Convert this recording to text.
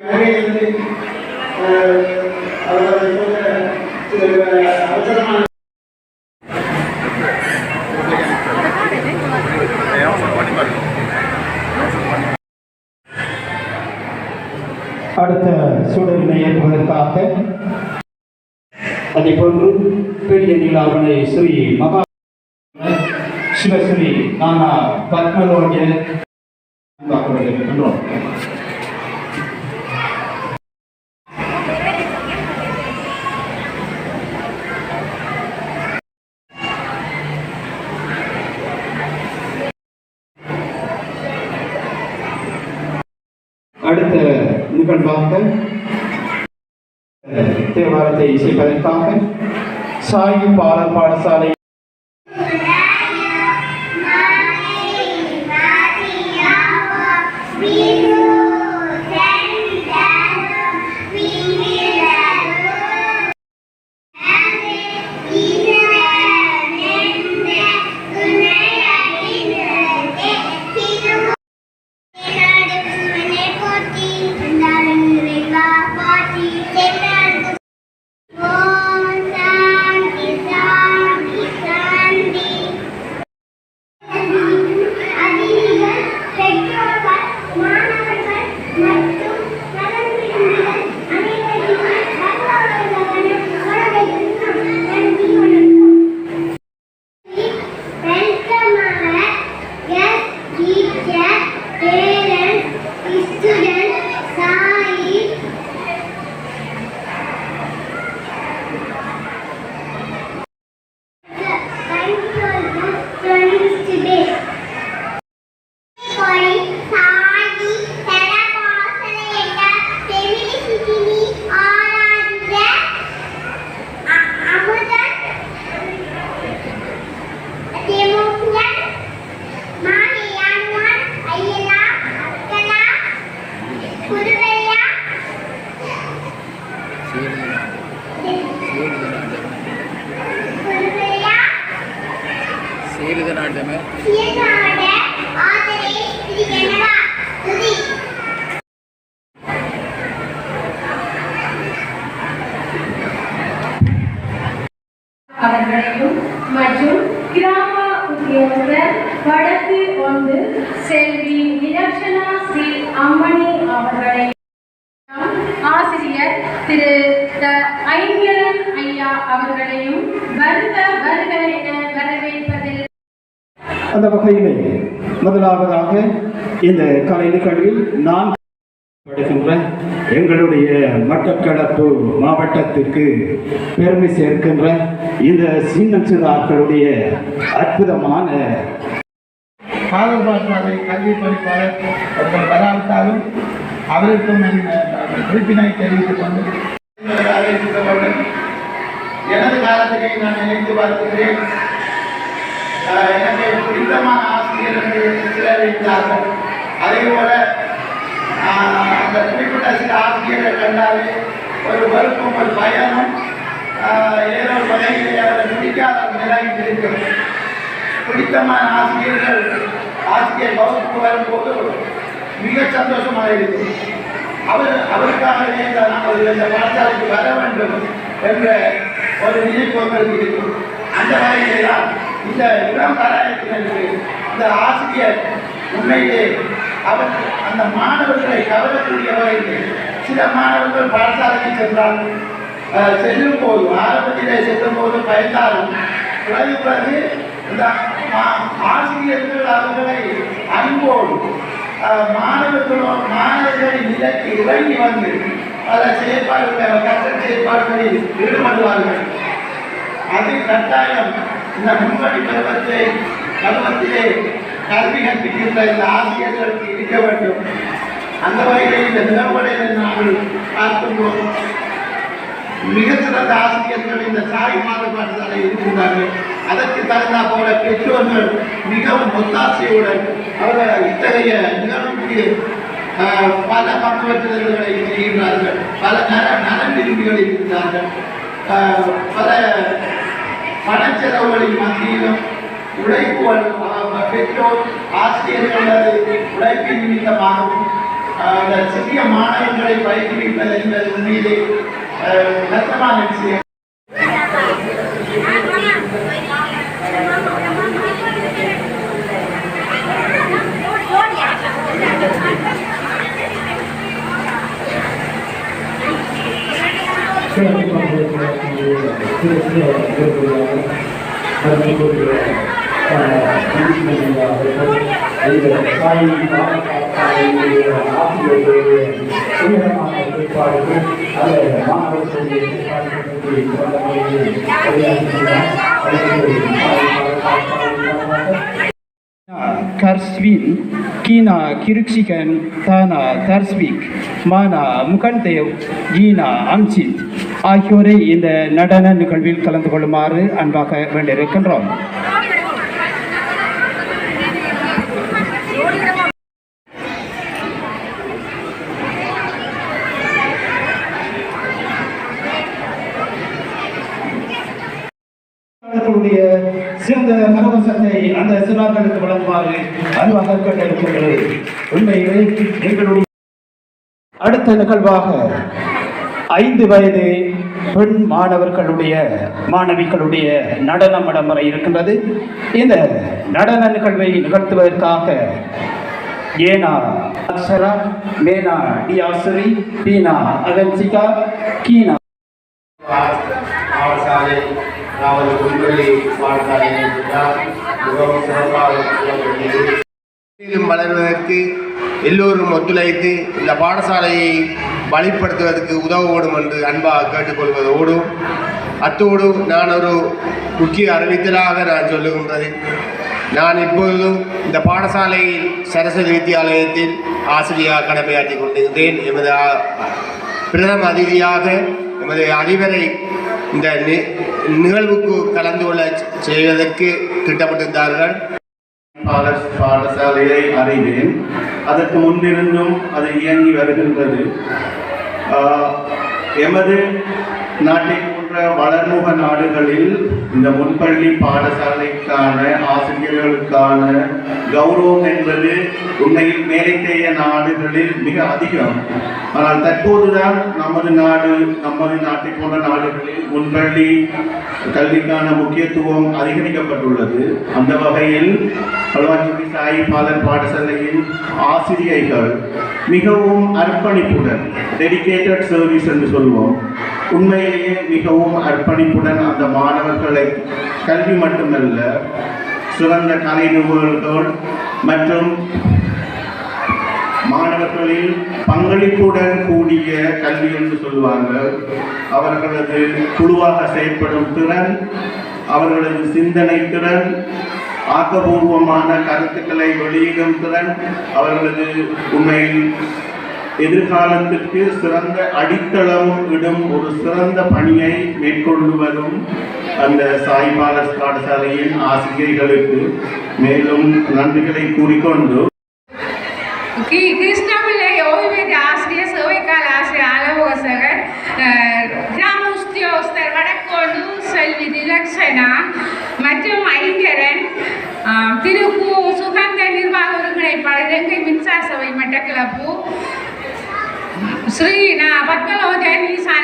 அடுத்த சூழலினை ஏற்பதற்காக அதேபோன்று பெரிய நீலாவணை ஸ்ரீ மகா சிவஸ்ரீ நானா பத்மலோகிய இருக்கின்றோம். அடுத்த நிகழ்வாக தேவாரத்தை இசைப்பதற்காக சாயி பாலர் பாடசாலை அவர்களையும் மற்றும் கிராம உத்தியோகர் வடக்கு 1 செல்வி விலட்சணா ஸ்ரீ அம்மணி அவர்களையும் ஆசிரியர் திரு ஐங்கரன் ஐயா அவர்களையும் வருக வருக என வரவேற்பதில் அந்த வகையிலே முதலாவதாக இந்த கலை நிகழ்வில் நான் படுகின்ற எங்களுடைய மட்டக்களப்பு மாவட்டத்திற்கு பெருமை சேர்க்கின்ற இந்த சின்னச்சிறாக்களுடைய அற்புதமான பாடல்பாட்டாளரை கல்வி படிப்பாளர் அவர்கள் வராவிட்டாலும் அவருக்கும் என் குறிப்பினை தெரிவித்துக் கொண்டு எனது காலத்திலே நான் நினைத்து பார்க்கிறேன். எனக்கு பிடித்தமான ஆசிரியர்கள் சிலர் இருந்தார்கள். அதே போல அந்த குறிப்பிட்ட சில ஆசிரியர்கள் கண்டாலே ஒரு வெறுப்பும் ஒரு பயனும் ஏதோ ஒரு வகையிலே அவரை பிடிக்காத நிலையில் இருக்கிறது. பிடித்தமான ஆசிரியர் வகுப்பு வரும்போது மிக சந்தோஷமாக இருக்கும். அவருக்காகவே நாங்கள் இந்த பாடசாலைக்கு வர வேண்டும் என்ற ஒரு நினைப்பு எங்களுக்கு இருக்கும். அந்த வகையிலே தான் இந்த இளம் கலாயத்தினருக்கு இந்த ஆசிரியர் உண்மையிலே அவர் அந்த மாணவர்களை கவரக்கூடிய வகையில் சில மாணவர்கள் பாடசாலைக்கு செல்லும் போது ஆரம்பத்திலே செல்லும் போது பயந்தாலும் பிறகு இந்த ஆசிரியர்கள் அவர்களை அன்போடு மாணவர்களின் நிலைக்கு இறங்கி வந்து பல செயற்பாடுகள் கற்றல் செயற்பாடுகளில் ஈடுபடுவார்கள். அது கட்டாயம் இந்த முன்படி பருவத்திலே கல்வி கற்பிக்கின்ற இந்த ஆசிரியர்களுக்கு இருக்க வேண்டும். அந்த வகையில் இந்த நிலவடையை நாங்கள் பார்க்கும்போது மிகச்சிறந்த ஆசிரியர்கள் இந்த சாய் பாடசாலை இருக்கின்றார்கள். அதற்கு தகுந்த போல பெற்றோர்கள் மிகவும் ஒத்தாசையுடன் அவர்கள் இத்தகைய நிகழ்வுக்கு பல பக்குவத்தினர்களை செய்கின்றார்கள். பல நலன் விரும்பிகள் இருக்கிறார்கள். பல பணச்செலவுகளின் மத்தியிலும் உழைப்பு பெற்றோர் ஆசிரியர்களது உழைப்பின் நிமித்தமாகவும் அந்த சிறிய மாணவர்களை பயிற்றுவிப்பது என்பது உண்மையிலே கஷ்டமான விஷயம். Karsvin, Kina Kirksikan, Tana Tarsvik, Mana Mukandev, Gina Amchit ஆகியோரை இந்த நடன நிகழ்வில் கலந்து கொள்ளுமாறு அன்பாக வேண்டியிருக்கின்றோம். அவர்களுடைய சிறந்த கரவசத்தை அந்த சிறார்களுக்கு வழங்குமாறு அன்பாக கேட்டிருக்கின்றது. உண்மையிலே எங்களுடைய அடுத்த நிகழ்வாக 5 வயது பெண் மாணவிகளுடைய நடனம் இடம்பெற இருக்கின்றது. இந்த நடன நிகழ்வை நிகழ்த்துவதற்காக ஏனா அக்ஷரா, மேனா டியாசரி, பீனா அகன்சிகா, கீனா பாடசாலை நமது கும்பலி பாடசாலை மிகவும் சிறப்பாக வளர்வதற்கு எல்லோரும் ஒத்துழைத்து இந்த பாடசாலையை வழிப்படுத்துவதற்கு உதவ வேண்டும் என்று அன்பாக கேட்டுக்கொள்வதோடு அத்தோடு நான் ஒரு முக்கிய அறிவித்தலாக நான் சொல்லுகின்றது. நான் இப்பொழுது இந்த பாடசாலையில் சரஸ்வதி வித்தியாலயத்தில் ஆசிரியராக கடமையாற்றிக் கொண்டிருந்தேன். எமது பிரதம அதிதியாக எமது அதிபரை இந்த நிகழ்வுக்கு கலந்து கொள்ள செய்வதற்கு திட்டமிட்டிருந்தார்கள். பாடசாலையை அறிவேன். அதற்கு முன்னிருந்தும் அது இயங்கி வருகின்றது. எமது நாட்டை போன்ற வளர்முக நாடுகளில் இந்த முன்பள்ளி பாடசாலைக்கான ஆசிரியர்களுக்கான கௌரவம் என்பது உண்மையில் மேலைத்தேய நாடுகளில் மிக அதிகம். ஆனால் தற்போதுதான் நமது நாட்டை போன்ற நாடுகளில் முன்பள்ளி கல்விக்கான முக்கியத்துவம் அதிகரிக்கப்பட்டுள்ளது. அந்த வகையில் பல்வாஞ்சுரி சாய் பாலர் பாடசாலையின் ஆசிரியர்கள் மிகவும் அர்ப்பணிப்புடன், டெடிகேட்டட் சர்வீஸ் என்று சொல்வோம், உண்மையிலேயே மிகவும் அர்ப்பணிப்புடன் அந்த மாணவர்களை கல்வி மட்டுமல்ல சிறந்த கலை நிபுணர்கள் மற்றும் மாணவர்களில் பங்களிப்புடன் கூடிய கல்வி என்று சொல்வார்கள். அவர்களது குழுவாக செயல்படும் திறன், அவர்களது சிந்தனை திறன், ஆக்கபூர்வமான கருத்துக்களை வெளியிடும் திறன், அவர்களது உண்மையில் எதிர்காலத்திற்கு சிறந்த அடித்தளம் இடும் ஒரு சிறந்த பணியை மேற்கொண்டு வரும் அந்த சாய் பாலர் பாடசாலையின் ஆசிரியர்களுக்கு மேலும் நன்றிகளை கூறிக்கொண்டு கிருஷ்ணபிள்ளை ஓய்வூதிய ஆசிரியர் சேவைக்கால ஆசிரியர் ஆலோசகர் கிராம உத்தியோகஸ்தர் வடக்கோடு செல்வி திலக்ஷனா மற்றும் ஐங்கரன் திருப்பு சுகந்த நிர்வாக ஒருங்கிணைப்பாளர் இலங்கை மின்சார சபை மட்டக்களப்பு ஸ்ரீ பத்மலோகன் ஈசான